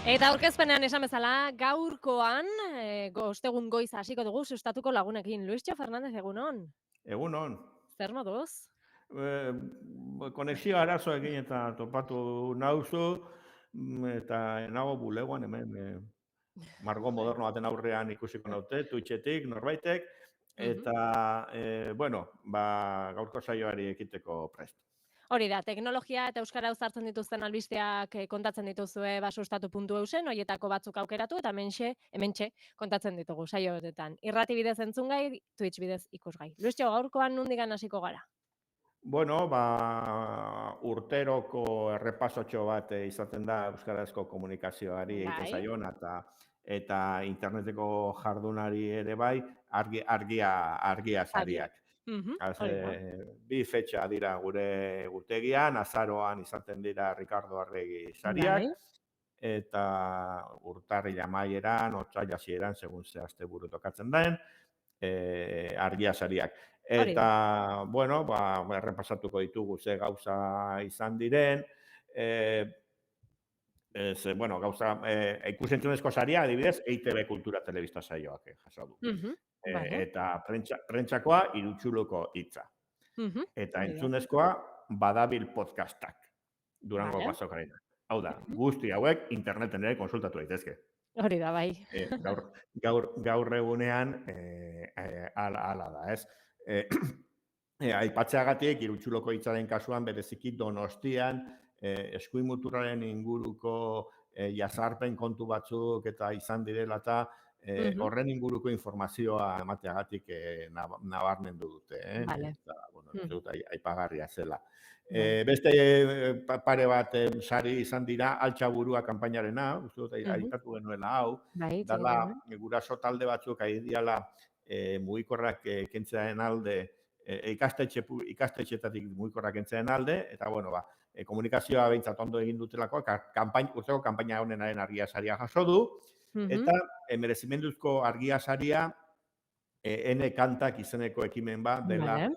Eta aurkezpenean esan bezala, gaurkoan, ostegun goiz hasiko dugu sustatuko lagunekin. Luisjo Fernandez, egunon. Egunon. Zer moduz? Eh, Konexio arazoekin eta topatu nauzu, eta nago bulegoan hemen margo moderno baten aurrean ikusiko naute, Twitchetik, norbaitek, Mhm. eta, gaurko saioari ekiteko prest. Hori da, teknologia eta euskara uzartzen dituzten albisteak kontatzen dituzue basustatu.eusen, horietako batzuk aukeratu eta hementxe kontatzen ditugu saio honetan. Irrati bidez entzungai, Twitch bidez ikusgai. Luisjo, gaurkoan nondikan hasiko gara? Urteroko errepasotxo bat izaten da euskarazko komunikazioari egiten Bai. zaion, eta interneteko jardunari ere bai, argia Sariak. sariak. Hori da. Bi fetxa dira gure egutegian, azaroan izaten dira Ricardo Arregi Bai. sariak, eta urtarrila amaieran, otsaila hasieran, segun ze asteburu tokatzen den, argia sariak. Hori da. Eta, errepasatuko ditugu ze gauza izan diren, ikus-entzunezko saria, adibidez, EITB Kultura Telebista saioak jaso du. Vale. Eta prentsakoa, Irutxuluko hitza. Eta Hori da. entzunezkoa, Badabil podcastak, Durangoko Vale. azokarena. Hau da, guzti hauek interneten ere konsultatu daitezke. Hori da, bai. Gaur egunean, ala da, ez? Aipatzeagatik, Irutxuloko hitzaren kasuan, bereziki Donostian, eskuin muturraren inguruko jazarpen kontu batzuk eta izan direla eta horren inguruko informazioa emateagatik nabarmendu dute. Vale. Eta, dut aipagarria zela. Bai. Beste pare bat sari izan dira, Altxaburua kanpainarena, uste dut aipatu genuela hau, Bai, dala guraso talde batzuk ari diala mugikorrak kentzearen alde, ikastetxeetatik mugikorrak kentzearen alde, eta komunikazioa behintzat ondo egin dutelako, urteko kanpaina honenaren argia saria jaso du, eta merezimenduzko argia saria N kantak izeneko ekimen bat dela,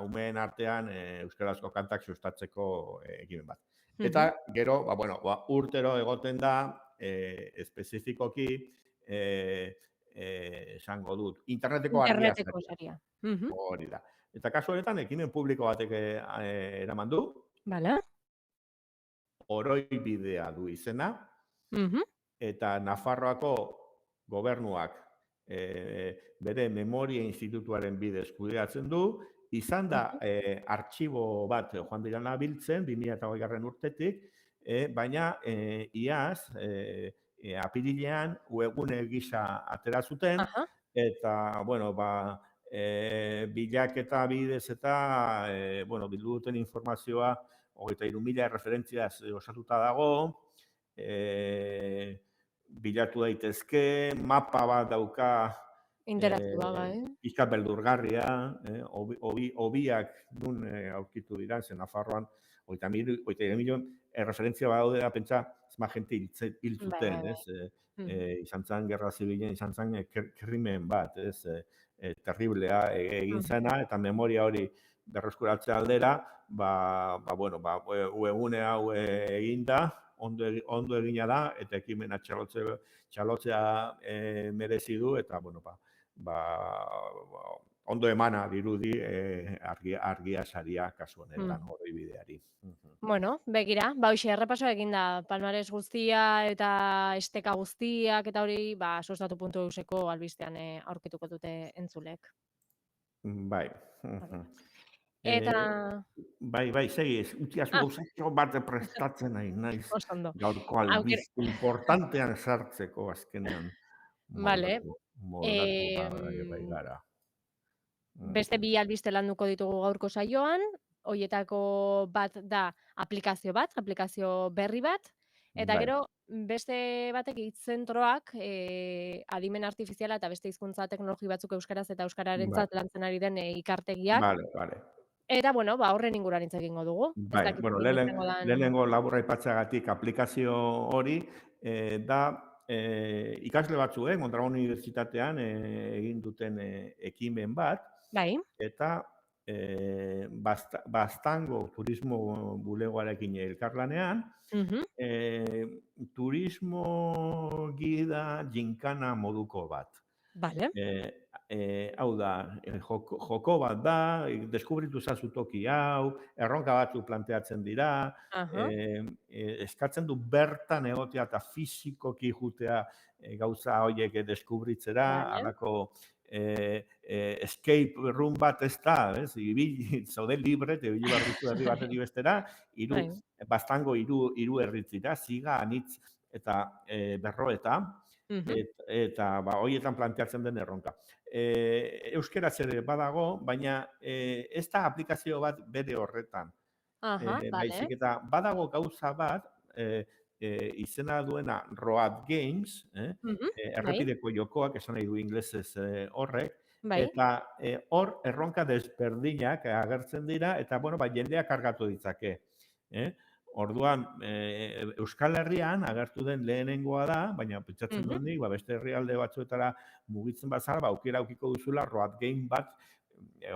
umeen artean euskarazko kantak sustatzeko ekimen bat. Eta gero, urtero egoten da, espezifikoki, esango dut, interneteko argia saria. Hori da. Eta kasu honetan, ekimen publiko batek eraman du, Oroibidea du izena, eta Nafarroako gobernuak bere Memoria Institutuaren bidez kudeatzen du, izan da artxibo bat joan dirana biltzen, 2008 urtetik, baina iaz, apirilean, webgune gisa atera zuten, eta, bilaketa bidez eta, bildu duten informazioa, 23.000 referentziaz osatuta dago, bilatu daitezke, mapa bat dauka, interaktiba, bai. pixka beldurgarria, hobiak nun aurkitu dira, zen Nafarroan, 23.000 referentzia bat daudera, pentsa, zema jente hil zuten, izan zen gerra zibilen, izan zen krimen bat, terriblea egin zena, eta memoria hori berreskuratzea aldera, webgune hau eginda, ondo egina da, eta ekimena txalotzea merezi du, eta, ondo emana dirudi argia saria kasu honetan Oroibideari. Bueno, begira, hoxe errepaso egin da palmares guztia eta esteka guztiak eta hori, sustatu.euseko albistean aurkituko dute entzulek. Bai. Eta... Bai, segi, utziazu gauzatxo bat prestatzen nahi, naiz gaurko albiste importantean sartzeko azkenean. Vale. Moldatu bai gara. Beste bi albiste landuko ditugu gaurko saioan, horietako bat da aplikazio berri bat, eta gero beste batek hitzentroak, adimen artifiziala eta beste hizkuntza teknologi batzuk euskaraz eta euskararentzat lantzen ari den ikartegiak. Vale. Eta, horren inguruan hitz egingo dugu. Bai, lehenengo laburra aipatzeagatik aplikazio hori, da ikasle batzuek, Mondragon Unibertsitatean egin duten ekimen bat, Bai. eta Baztango turismo bulegoarekin elkarlanean, Mhm. turismo gida ginkana moduko bat. Vale. Hau da, joko bat da, deskubritu zazu toki hau, erronka batzu planteatzen dira, Aha. eskatzen du bertan egotea eta fizikoki jutea gauza horiek deskubritzera, Vale. halako escape room bat ez da, ez? Zaude libre, eta ibili behar duzu herri batetik bestera, Bai. baztango hiru herritz dira, Ziga, Anitz eta Berroeta, Mhm. eta horietan planteatzen den erronka. Euskeraz ere badago, baina ez da aplikazio bat bere horretan. Aha, Baizik vale. eta badago gauza bat, izena duena Road Games, Mhm. Bai. errepideko jokoak, esan nahi du inglesez horrek, Bai. eta hor erronka desberdinak agertzen dira, eta bueno, jendeak kargatu ditzake. Orduan, Euskal Herrian agertu den lehenengoa da, baina pentsatzen Mhm. duen nik, beste herrialde batzuetara mugitzen bazara, aukera aukiko duzula Road Game bat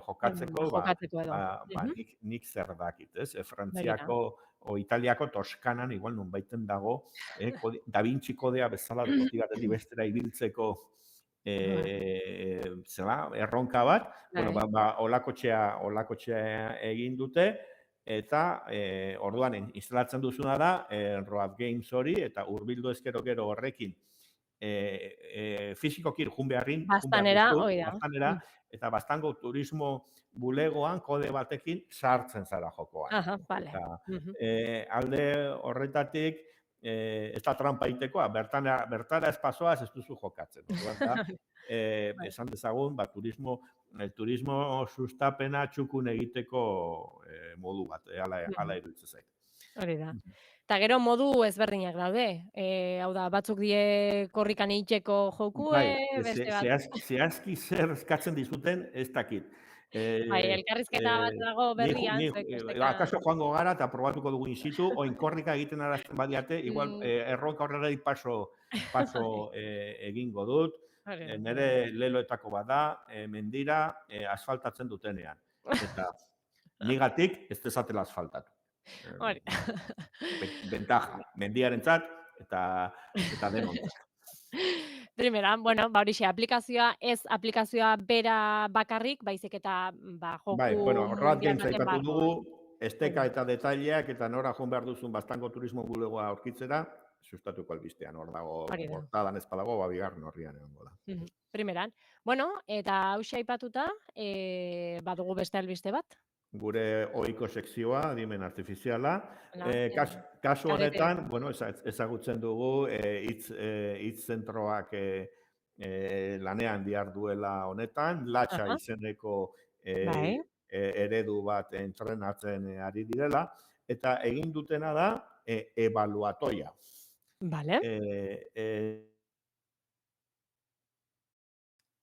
jokatzeko, Jokatzeko edo. Mhm. nik zer dakit, ez? Begira. Frantziako o Italiako Toskanan, igual nun baiten dago, Da Vinci kodea bezala toki batetik bestera ibiltzeko erronka bat, bueno, Bai. olakotxea egin dute, eta orduan instalatzen duzuna da Road Games hori, eta hurbildu ezkero gero horrekin fizikoki jun behar Baztanera, duzu, hoi da. baztanera, eta baztango turismo bulegoan kode batekin sartzen zara jokoan. Aha, vale. Eta Mhm. alde horretatik, ez da trampa egitekoa, bertara ez pasoaz ez duzu jokatzen. Orduan da, Bai. esan dezagun, turismo sustapena txukun egiteko modu bat, ala Mhm. iruditzen zait. Hori da. Eta gero modu ezberdinak daude. Hau da, batzuk die korrikan egiteko jokue, Bai, beste bat. zehazki zer eskatzen dizuten ez dakit. Bai, Eh, elkarrizketa bat dago berrian, ni zuek besteka. akaso joango gara eta probatuko dugu in situ, oin korrika egiten arazten badiate, igual Mm, erronka horrela paso egingo dut. hori da, hori da. Nere leloetako bat da, mendira asfaltatzen dutenean. Eta nigatik ez dezatela asfaltatu. Hori. Ventaja, mendiarentzat eta denontzat. Primera, bueno, ba horixe, aplikazioa ez aplikazioa bera bakarrik, baizik eta Bai, joku bueno, Road mundial Games baten aipatu dugu, barruan. Hori esteka da. eta detaileak eta nora joan behar duzun baztango turismo bulegoa aurkitzera, sustatuko albistean, hor dago, Hori da. portadan ez badago, bigarren horrian egongo da. Mhm. Primeran. Bueno, eta hauxe aipatuta, badugu beste albiste bat. Gure ohiko sekzioa, adimen artifiziala, Hala, kasu karete. honetan, bueno, ezagutzen dugu, hitz zentroak lanean duela honetan, latxa Aha, izeneko bai, eredu bat entrenatzen ari direla, eta egin dutena da ebaluatoia. vale. Eh, eh,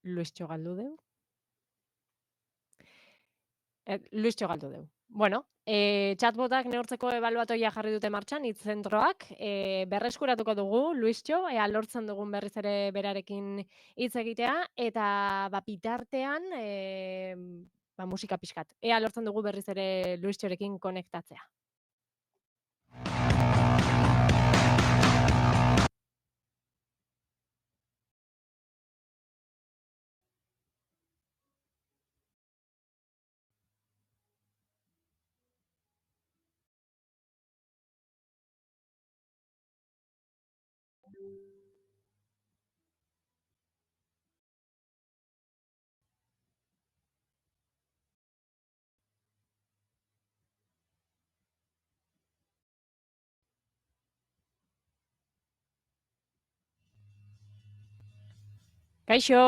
Luistxo galdu deu. Luistxo galdu deu. Bueno, chatbotak neurtzeko ebaluatoia jarri dute martxan, hitz zentroak. Berreskuratuko dugu, Luistxo, ea lortzen dugun berriz ere berarekin hitz egitea, eta bitartean, musika pixkat. Ea lortzen dugu berriz ere Luistxorekin konektatzea. Kaixo!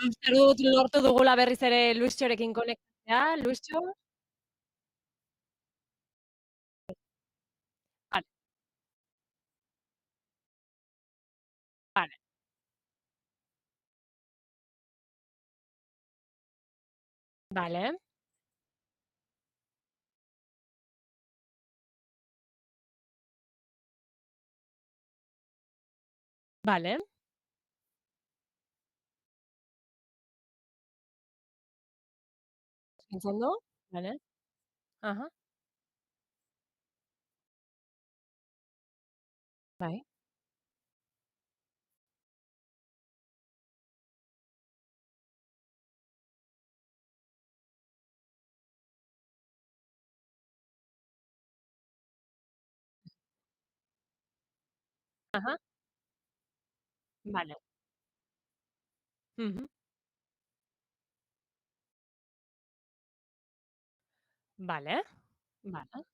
Uste dut lortu dugula berriz ere Luistxorekin konektatzea. Luistxo? Vale, vale. Vale. Vale. Entzun du? Vale. Aha. Bai. Aha. Vale. Mhm. Vale. Vale.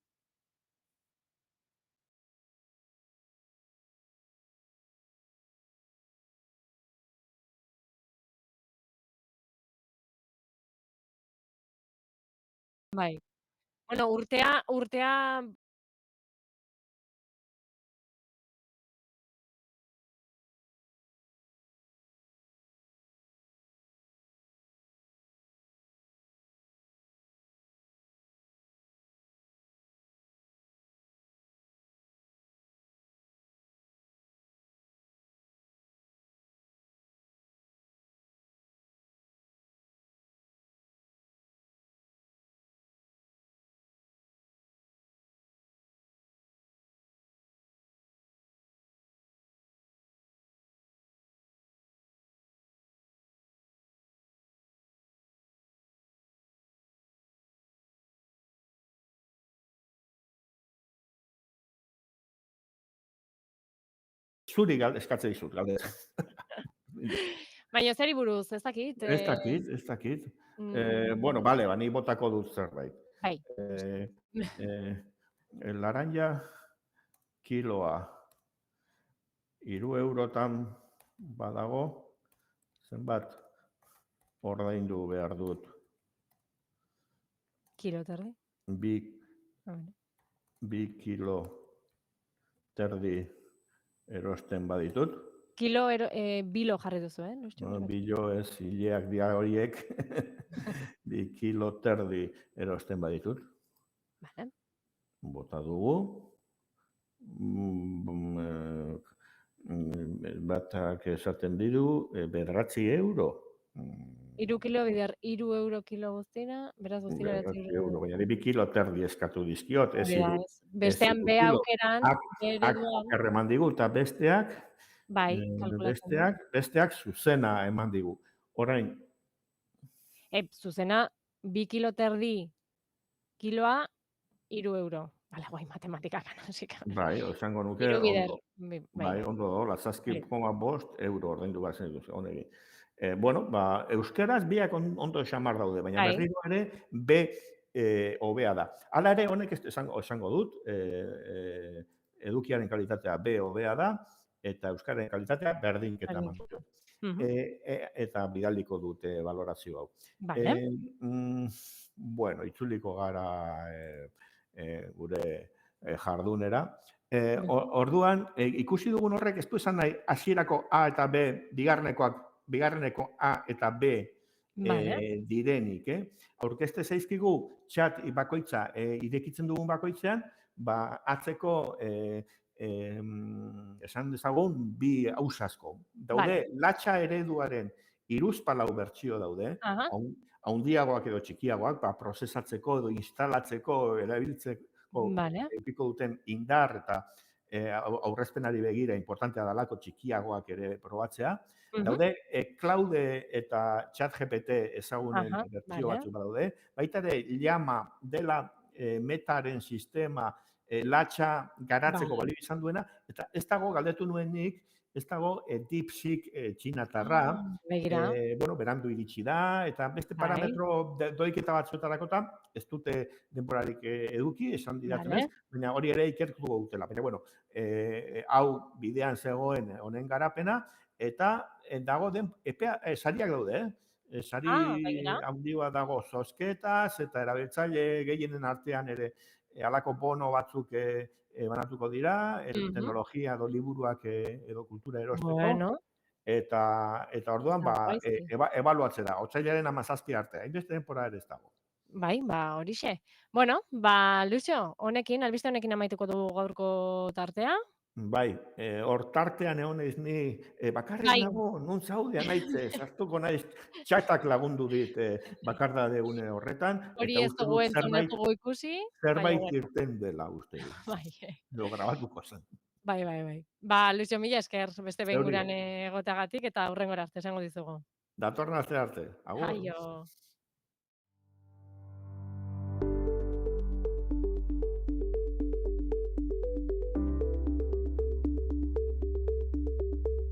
Bai. Bueno, urtea Zuri eskatzen dizut, galdera. baina zeri buruz, ez dakit, Ez dakit, ez dakit. Bueno, mm, bale, nik botako dut zerbait. bai. Eh, eh, laranja kiloa 3 eurotan badago, zenbat ordaindu behar dut? Kilo eta erdi. Bi, Vale. 2 kilo terdi erosten baditut. Bilo jarri duzu, Luis Bilo ez hileak dira horiek, 2 kilo terdi erosten baditut. Vale. Bota dugu. Batak esaten diru, 9 euro. 3 kilo bider 3 euro kilo guztira, beraz guztira 9 euro. euro, baina 2 kilo terdi eskatu dizkiot, ez Hori da, hiru. ez. Bestean be Kilo. aukeran, be Ak ereduan, oker eman digu, eta bai, kalkulatzen du. besteak zuzena eman digu. Orain, Zuzena, 2 kilo eta erdi kiloa, 3 euro. Hala, guai, matematikak anasika. bai, esango nuke, 3 bider, ondo. bai, Bai, ondo dola, vale. 7,5 euro ordaindu behar zen duz, honegi. Bueno, euskeraz biak ondo xamar daude, baina Bai, berriro ere B hobea da. Hala ere, honek esango dut, edukiaren kalitatea B hobea da, eta euskaren kalitatea berdinketa berdin. eman dute. Mhm. Eta bidaliko dute valorazio hau. Vale. Bueno, itzuliko gara gure jardunera. Orduan, ikusi dugun horrek ez du esan nahi hasierako A eta B, bigarreneko A eta B Vale. direnik. Aurkezte zaizkigu chat bakoitza irekitzen dugun bakoitzean, atzeko esan dezagun bi ausasko. Daude, Vale. latxa ereduaren 3 bertsio daude, Aha. handiagoak edo txikiagoak, prozesatzeko edo instalatzeko, erabiltzeko Vale. edukiko duten indar eta aurrezpenari begira importantea dalako txikiagoak ere probatzea. Daude, Claude eta ChatGPT ezagunen Aha, bertsio vale. batzuk daude. Baita ere, Llama dela metaren sistema latxa garatzeko Vale. balio izan duena, eta ez dago galdetu nuen nik, ez dago DeepSeek txinatarra, Begira. bueno, berandu iritsi da, eta beste Bai. parametro doiketa batzuetarakotan, ez dute denborarik eduki, esan didatenez, Vale. baina hori ere ikertuko dutela. Baina, bueno, hau bidean zegoen honen garapena, eta dago den, sariak daude, sari Begira. handi bat dago zozketaz, eta erabiltzaile gehienen artean ere halako bono batzuk banatuko dira, teknologia edo liburuak edo kultura erosteko. Bueno. Eta orduan, Gaizki. ebaluatzera, otsailaren 17 arte, hainbeste denbora ere ez dago. Bai, horixe. Bueno, Lucio, honekin, albiste honekin amaituko dugu gaurko tartea. Bai, hor tartean egon naiz ni, bakarrik Bai, nago, non zaude anaitze, sartuko naiz, txatak lagundu dit bakardade une horretan, hori eta ez uste dugu dut entzun, ez dugu ikusi, baina zerbait bueno, irten dela uste dut. bai, Edo grabatuko zen. bai. Lucio, mila esker, beste behin Zeuri, guran egoteagatik, eta hurrengora arte esango dizugu. datorren aste arte, agur. Aio.